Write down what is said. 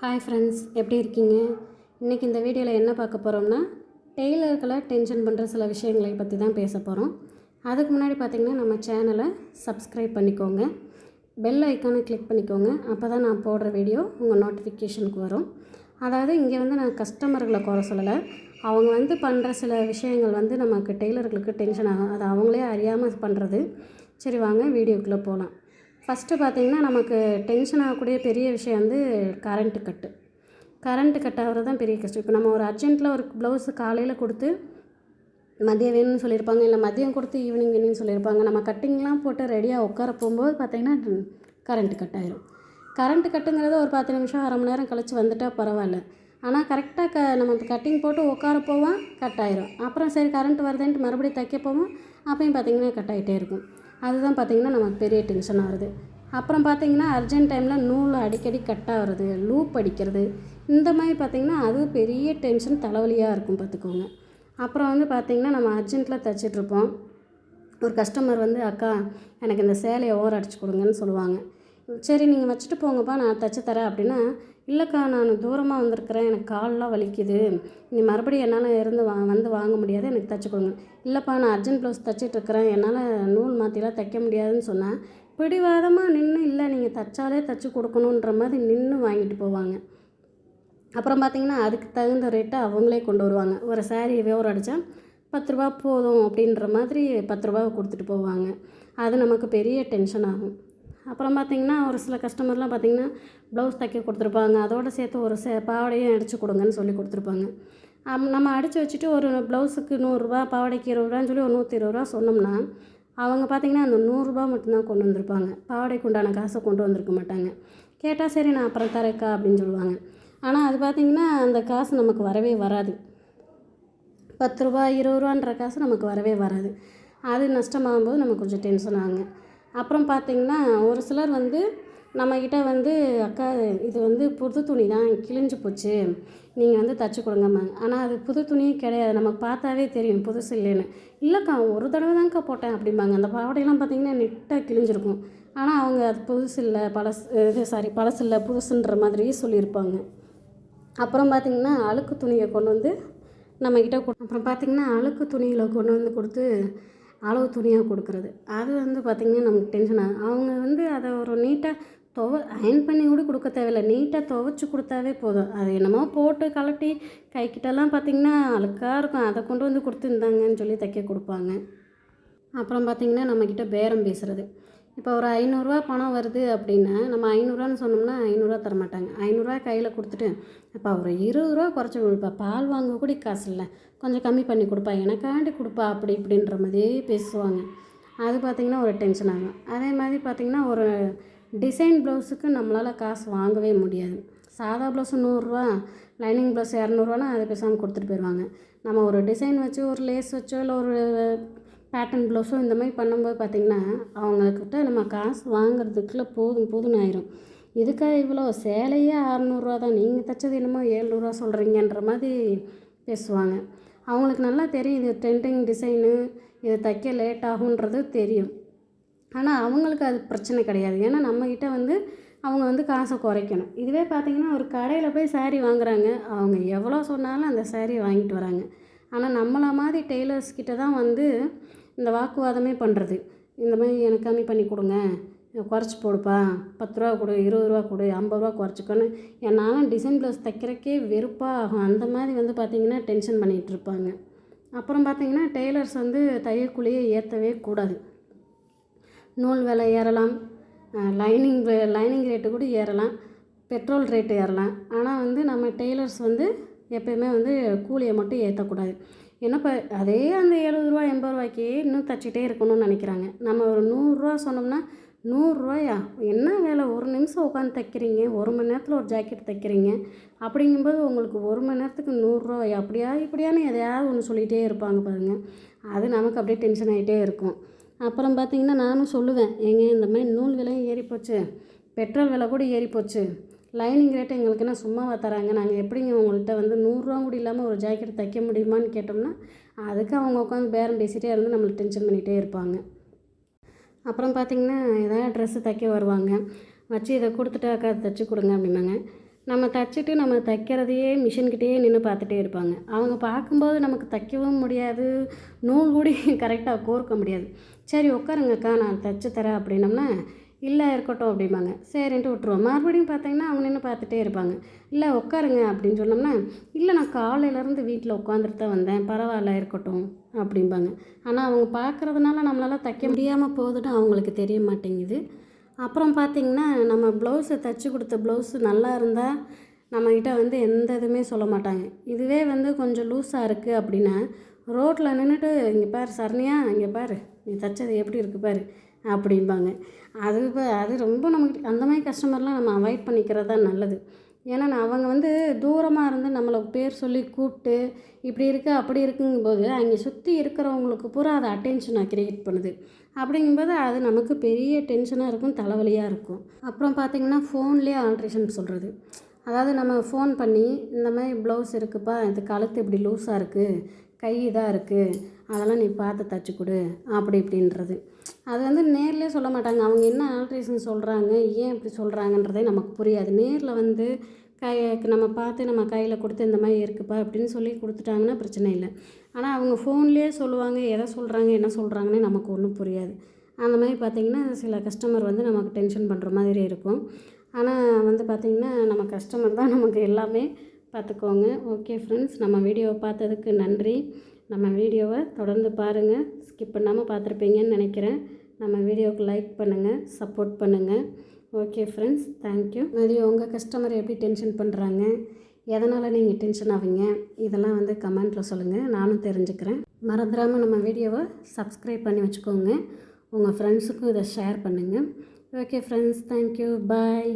Hi friends, எப்படி இருக்கீங்க? இன்றைக்கி இந்த வீடியோவில் என்ன பார்க்க போகிறோம்னா, டெய்லர்களை டென்ஷன் பண்ணுற சில விஷயங்களை பற்றி தான் பேச போகிறோம். அதுக்கு முன்னாடி பார்த்திங்கன்னா நம்ம சேனலை சப்ஸ்கிரைப் பண்ணிக்கோங்க, பெல் ஐக்கானை கிளிக் பண்ணிக்கோங்க. அப்போ தான் நான் போடுற வீடியோ உங்கள் நோட்டிஃபிகேஷனுக்கு வரும். அதாவது இங்கே நான் கஸ்டமர்களை குறை சொல்லலை, அவங்க பண்ணுற சில விஷயங்கள் நமக்கு டெய்லர்களுக்கு டென்ஷன் ஆகும். அது அவங்களே அறியாமல் பண்ணுறது. சரி, வாங்க வீடியோக்குள்ளே போகலாம். ஃபஸ்ட்டு பார்த்திங்கன்னா, நமக்கு டென்ஷன் ஆகக்கூடிய பெரிய விஷயம் கரண்ட்டு கட் ஆகிறது தான் பெரிய கஷ்டம். இப்போ நம்ம ஒரு அர்ஜென்ட்டில் ஒரு ப்ளவுஸு காலையில் கொடுத்து மதியம் வேணும்னு சொல்லியிருப்பாங்க, இல்லை மதியம் கொடுத்து ஈவினிங் வேணும்னு சொல்லியிருப்பாங்க. நம்ம கட்டிங்லாம் போட்டு ரெடியாக உட்கார போகும்போது பார்த்திங்கன்னா கரண்ட்டு கட் ஆயிரும். கரண்ட்டு கட்டுங்கிறது ஒரு 10 நிமிஷம் அரை மணி நேரம் கழித்து வந்துட்டால் பரவாயில்ல. ஆனால் கரெக்டாக நம்ம கட்டிங் போட்டு உட்கார போவோம், கட் ஆயிரும். அப்புறம் சரி கரண்ட் வருதுன்ட்டு மறுபடியும் தைக்க போவோம், அப்பையும் பார்த்திங்கன்னா கட் ஆகிட்டே இருக்கும். அதுதான் பார்த்திங்கன்னா நமக்கு பெரிய டென்ஷன் ஆகுது. அப்புறம் பார்த்திங்கன்னா அர்ஜென்ட் டைமில் நூல் அடிக்கடி கட் ஆகிறது, லூப் அடிக்கிறது, இந்த மாதிரி பார்த்திங்கன்னா அது பெரிய டென்ஷன், தலைவலியாக இருக்கும் பார்த்துக்கோங்க. அப்புறம் பார்த்திங்கன்னா நம்ம அர்ஜென்ட்டில் தைச்சிட்ருப்போம். ஒரு கஸ்டமர் அக்கா எனக்கு இந்த சேலையை ஓரம் அடிச்சு கொடுங்கன்னு சொல்லுவாங்க. சரி நீங்கள் வச்சுட்டு போங்கப்பா, நான் தைச்சி தரேன் அப்படின்னா, இல்லைக்கா நான் தூரமாக வந்திருக்கிறேன், எனக்கு காலெலாம் வலிக்குது, நீ மறுபடியும் என்னால் வந்து வாங்க முடியாது, எனக்கு தைச்சி கொடுங்க. இல்லைப்பா நான் அர்ஜென்ட் ப்ளவுஸ் தைச்சிட்ருக்கிறேன், என்னால் நூல் மாற்றிலாம் தைக்க முடியாதுன்னு சொன்னால் பிடிவாதமாக நின்று, இல்லை நீங்கள் தைச்சாலே தைச்சி கொடுக்கணுன்ற மாதிரி நின்று வாங்கிட்டு போவாங்க. அப்புறம் பார்த்திங்கன்னா அதுக்கு தகுந்த ரேட்டை அவங்களே கொண்டு வருவாங்க. ஒரு சாரீ ஓரம் அடித்தா 10 ரூபா போதும் அப்படின்ற மாதிரி 10 ரூபாவை கொடுத்துட்டு போவாங்க. அது நமக்கு பெரிய டென்ஷன் ஆகும். அப்புறம் பார்த்திங்கன்னா ஒரு சில கஸ்டமர்லாம் பார்த்திங்கன்னா ப்ளவுஸ் தைக்க கொடுத்துருப்பாங்க, அதோடு சேர்த்து ஒரு பாவாடையும் அடித்து கொடுங்கன்னு சொல்லி கொடுத்துருப்பாங்க. நம்ம அடித்து வச்சுட்டு ஒரு ப்ளவுஸுக்கு 100 ரூபா, பாவாடைக்கு 20 ரூபான்னு சொல்லி ஒரு 120 ரூபா சொன்னோம்னா, அவங்க பார்த்திங்கன்னா அந்த 100 ரூபா மட்டும்தான் கொண்டு வந்திருப்பாங்க, பாவாடைக்கு உண்டான காசை கொண்டு வந்திருக்க மாட்டாங்க. கேட்டால் சரி நான் அப்புறம் தரேக்கா அப்படின்னு சொல்லுவாங்க. ஆனால் அது பார்த்திங்கன்னா அந்த காசு நமக்கு வரவே வராது. 10 ரூபா 20 ரூபான்ற காசு நமக்கு வரவே வராது. அது நஷ்டமாகும்போது நமக்கு கொஞ்சம் டென்ஷன் ஆகுங்க. அப்புறம் பார்த்திங்கன்னா ஒரு சிலர் நம்மக்கிட்ட அக்கா இது புது துணி தான், கிழிஞ்சு போச்சு, நீங்கள் தைச்சி கொடுங்கம்மாங்க. ஆனால் அது புது துணியே கிடையாது, நமக்கு பார்த்தாவே தெரியும் புதுசு இல்லைன்னு. இல்லைக்கா ஒரு தடவை தான்க்கா போட்டேன் அப்படிம்பாங்க. அந்த பாவாடையெல்லாம் பார்த்திங்கன்னா நெட்டாக கிழிஞ்சிருக்கும். ஆனால் அவங்க அது புதுசு இல்லை, பழசு இல்லை, புதுசுன்ற மாதிரியே சொல்லியிருப்பாங்க. அப்புறம் பார்த்திங்கன்னா அழுக்கு துணியை கொண்டு நம்மக்கிட்ட அப்புறம் பார்த்திங்கன்னா அழுக்கு துணிகளை கொண்டு கொடுத்து அளவு துணியாக கொடுக்குறது, அது பார்த்திங்கன்னா நமக்கு டென்ஷன் ஆகும். அவங்க அதை ஒரு நீட்டாக அயர்ன் பண்ணி கூட கொடுக்க தேவையில்லை, நீட்டாக துவைச்சி கொடுத்தாவே போதும். அது என்னமோ போட்டு கலட்டி கைக்கிட்டலாம் பார்த்திங்கன்னா அழுக்காக இருக்கும், அதை கொண்டு கொடுத்துருந்தாங்கன்னு சொல்லி தைக்க கொடுப்பாங்க. அப்புறம் பார்த்திங்கன்னா நம்மக்கிட்ட பேரம் பேசுகிறது. இப்போ ஒரு 500 ரூபா பணம் வருது அப்படின்னா, நம்ம 500 ரூபான்னு சொன்னோம்னா 500 ரூபா தரமாட்டாங்க. 500 ரூபா கையில் கொடுத்துட்டு, அப்போ ஒரு 20 ரூபா குறைச்சி கொடுப்பா, பால் வாங்க கூட காசு இல்லை, கொஞ்சம் கம்மி பண்ணி கொடுப்பா, எனக்காண்டி கொடுப்பா, அப்படி இப்படின்ற மாதிரியே பேசுவாங்க. அது பார்த்திங்கன்னா ஒரு டென்ஷன் ஆகும். அதே மாதிரி பார்த்திங்கன்னா ஒரு டிசைன் ப்ளவுஸுக்கு நம்மளால் காசு வாங்கவே முடியாது. சாதா ப்ளவுஸு 100 ரூபா, லைனிங் ப்ளவுஸ் 200 ரூபானா அது பேசாமல் கொடுத்துட்டு போயிடுவாங்க. நம்ம ஒரு டிசைன் வச்சு ஒரு லேஸ் வச்சோ இல்லை ஒரு பேட்டர்ன் ப்ளவுஸோ இந்த மாதிரி பண்ணும்போது பார்த்திங்கன்னா அவங்கக்கிட்ட நம்ம காசு வாங்குறதுக்குள்ளே போதும்னு ஆயிரும். இதுக்காக இவ்வளோ, சேலையே 600 ரூபா தான், நீங்கள் தைச்சது என்னமோ 700 ரூபா சொல்கிறீங்கன்ற மாதிரி பேசுவாங்க. அவங்களுக்கு நல்லா தெரியும் இது ட்ரெண்டிங் டிசைனு, இது தைக்க லேட் ஆகுன்றது தெரியும். ஆனால் அவங்களுக்கு அது பிரச்சனை கிடையாது. ஏன்னா நம்மக்கிட்ட அவங்க காசை குறைக்கணும். இதுவே பார்த்திங்கன்னா ஒரு கடையில் போய் சாரீ வாங்குகிறாங்க, அவங்க எவ்வளோ சொன்னாலும் அந்த சாரியை வாங்கிட்டு வராங்க. ஆனால் நம்மளை மாதிரி டெய்லர்ஸ் கிட்ட தான் இந்த வாக்குவாதமே பண்ணுறது. இந்த மாதிரி எனக்கு கம்மி பண்ணி கொடுங்க, குறைச்சி போடுப்பா, 10 ரூபா கொடு, 20 ரூபா கொடு, 50 ரூபா குறைச்சிக்கோன்னு. என்னால் டிசைன் ப்ளவுஸ் தைக்கிறக்கே வெறுப்பாக ஆகும். அந்த மாதிரி பார்த்திங்கன்னா டென்ஷன் பண்ணிகிட்டு இருப்பாங்க. அப்புறம் பார்த்திங்கன்னா டெய்லர்ஸ் தையக்கூலியே ஏற்றவே கூடாது. நூல் விலை ஏறலாம், லைனிங் ரேட்டு கூட ஏறலாம், பெட்ரோல் ரேட்டு ஏறலாம். ஆனால் நம்ம டெய்லர்ஸ் எப்போயுமே கூலியை மட்டும் ஏற்றக்கூடாது. ஏன்னா இப்போ அதே அந்த 70 ரூபா 80 ரூபாய்க்கே இன்னும் தைச்சிட்டே இருக்கணும்னு நினைக்கிறாங்க. நம்ம ஒரு 100 ரூபா சொன்னோம்னா 100 ரூபாயா, என்ன வேலை, ஒரு நிமிஷம் உட்காந்து தைக்கிறீங்க, 1 மணி நேரத்தில் ஒரு ஜாக்கெட் தைக்கிறீங்க, அப்படிங்கும்போது உங்களுக்கு 1 மணி நேரத்துக்கு 100 ரூபாயா, அப்படியா இப்படியான்னு எதையாவது ஒன்று சொல்லிகிட்டே இருப்பாங்க பாருங்கள். அது நமக்கு அப்படியே டென்ஷன் ஆகிட்டே இருக்கும். அப்புறம் பார்த்திங்கன்னா நானும் சொல்லுவேன், ஏங்க இந்த மாதிரி நூல் விலையும் ஏறிப்போச்சு, பெட்ரோல் விலை கூட ஏறிப்போச்சு, லைனிங் ரேட்டு எங்களுக்கு என்ன சும்மாவாக தராங்க, நாங்கள் எப்படிங்க உங்கள்கிட்ட 100 ரூபா கூட இல்லாமல் ஒரு ஜாக்கெட் தைக்க முடியுமான்னு கேட்டோம்னா, அதுக்கு அவங்க உட்காந்து பேரம் பேசிகிட்டே இருந்து நம்மளுக்கு டென்ஷன் பண்ணிகிட்டே இருப்பாங்க. அப்புறம் பார்த்திங்கன்னா ஏதாவது ட்ரெஸ்ஸு தைக்க வருவாங்க, வச்சு இதை கொடுத்துட்டாக்கா தைச்சி கொடுங்க அப்படின்னாங்க. நம்ம தச்சுட்டு நம்ம தைக்கிறதையே மிஷின்கிட்டயே நின்று பார்த்துட்டே இருப்பாங்க. அவங்க பார்க்கும்போது நமக்கு தைக்கவும் முடியாது, நூல் கூட கரெக்டாக கோர்க்க முடியாது. சரி உட்காருங்கக்கா நான் தைச்சு தரேன் அப்படின்னோம்னா, இல்லை இருக்கட்டும் அப்படிம்பாங்க. சரின்ட்டு விட்ருவோம். மறுபடியும் பார்த்தீங்கன்னா அவங்க நின்று பார்த்துட்டே இருப்பாங்க. இல்லை உட்காருங்க அப்படின்னு சொன்னோம்னா, இல்லை நான் காலையிலேருந்து வீட்டில் உட்காந்துட்டு தான் வந்தேன், பரவாயில்ல இருக்கட்டும் அப்படிம்பாங்க. ஆனால் அவங்க பார்க்குறதுனால நம்மளால் தைக்க முடியாமல் போகுதுன்னு அவங்களுக்கு தெரிய மாட்டேங்குது. அப்புறம் பார்த்திங்கன்னா நம்ம ப்ளவுஸை தைச்சி கொடுத்த ப்ளவுஸு நல்லா இருந்தால் நம்மக்கிட்ட வந்து எந்த இதுவுமே சொல்ல மாட்டாங்க. இதுவே வந்து கொஞ்சம் லூஸாக இருக்குது அப்படின்னா ரோட்டில் நின்றுட்டு இங்கே பாரு சரணியா, இங்கே பாரு நீ தைச்சது எப்படி இருக்குது பாரு அப்படிம்பாங்க. அது ரொம்ப நமக்கு அந்த மாதிரி கஸ்டமர்லாம் நம்ம அவாய்ட் பண்ணிக்கிறது தான் நல்லது. ஏன்னா அவங்க வந்து தூரமாக இருந்து நம்மளை பேர் சொல்லி கூப்பிட்டு இப்படி இருக்குது அப்படி இருக்குங்கும்போது அங்கே சுற்றி இருக்கிறவங்களுக்கு பூரா அதை அட்டென்ஷனை க்ரியேட் பண்ணுது. அப்படிங்கும்போது அது நமக்கு பெரிய டென்ஷனாக இருக்கும், தலைவலியாக இருக்கும். அப்புறம் பார்த்திங்கன்னா ஃபோன்லேயே ஆல்ட்ரேஷன் சொல்கிறது. அதாவது நம்ம ஃபோன் பண்ணி இந்த மாதிரி ப்ளவுஸ் இருக்குப்பா, இது கழுத்து இப்படி லூஸாக இருக்குது, கை இதாக இருக்குது, அதெல்லாம் நீ பார்த்து தைச்சி கொடு அப்படி இப்படின்றது. அது வந்து நேர்லேயே சொல்ல மாட்டாங்க. அவங்க என்ன ஆல்ட்ரேஷன் சொல்கிறாங்க, ஏன் இப்படி சொல்கிறாங்கன்றதே நமக்கு புரியாது. நேரில் வந்து நம்ம பார்த்து நம்ம கையில் கொடுத்து இந்த மாதிரி இருக்குப்பா அப்படின்னு சொல்லி கொடுத்துட்டாங்கன்னா பிரச்சனை இல்லை. ஆனால் அவங்க ஃபோன்லேயே சொல்லுவாங்க, எதை சொல்கிறாங்க என்ன சொல்கிறாங்கன்னு நமக்கு ஒன்றும் புரியாது. அந்த மாதிரி பார்த்திங்கன்னா சில கஸ்டமர் வந்து நமக்கு டென்ஷன் பண்ணுற மாதிரி இருக்கும். ஆனால் வந்து பார்த்திங்கன்னா நம்ம கஸ்டமர் தான் நமக்கு எல்லாமே, பார்த்துக்கோங்க. ஓகே ஃப்ரெண்ட்ஸ், நம்ம வீடியோவை பார்த்ததுக்கு நன்றி. நம்ம வீடியோவை தொடர்ந்து பாருங்கள், ஸ்கிப் பண்ணாமல் பார்த்துருப்பீங்கன்னு நினைக்கிறேன். நம்ம வீடியோவுக்கு லைக் பண்ணுங்கள், சப்போர்ட் பண்ணுங்கள். Okay friends, thank you. மதியம் உங்கள் கஸ்டமர் எப்படி டென்ஷன் பண்ணுறாங்க, எதனால் நீங்கள் டென்ஷன் ஆவீங்க, இதெல்லாம் வந்து கமெண்ட்டில் சொல்லுங்கள், நானும் தெரிஞ்சுக்கிறேன். மறந்துடாமல் நம்ம வீடியோவை சப்ஸ்கிரைப் பண்ணி வச்சுக்கோங்க. உங்கள் ஃப்ரெண்ட்ஸுக்கும் இதை ஷேர் பண்ணுங்கள். ஓகே ஃப்ரெண்ட்ஸ், தேங்க்யூ, பாய்.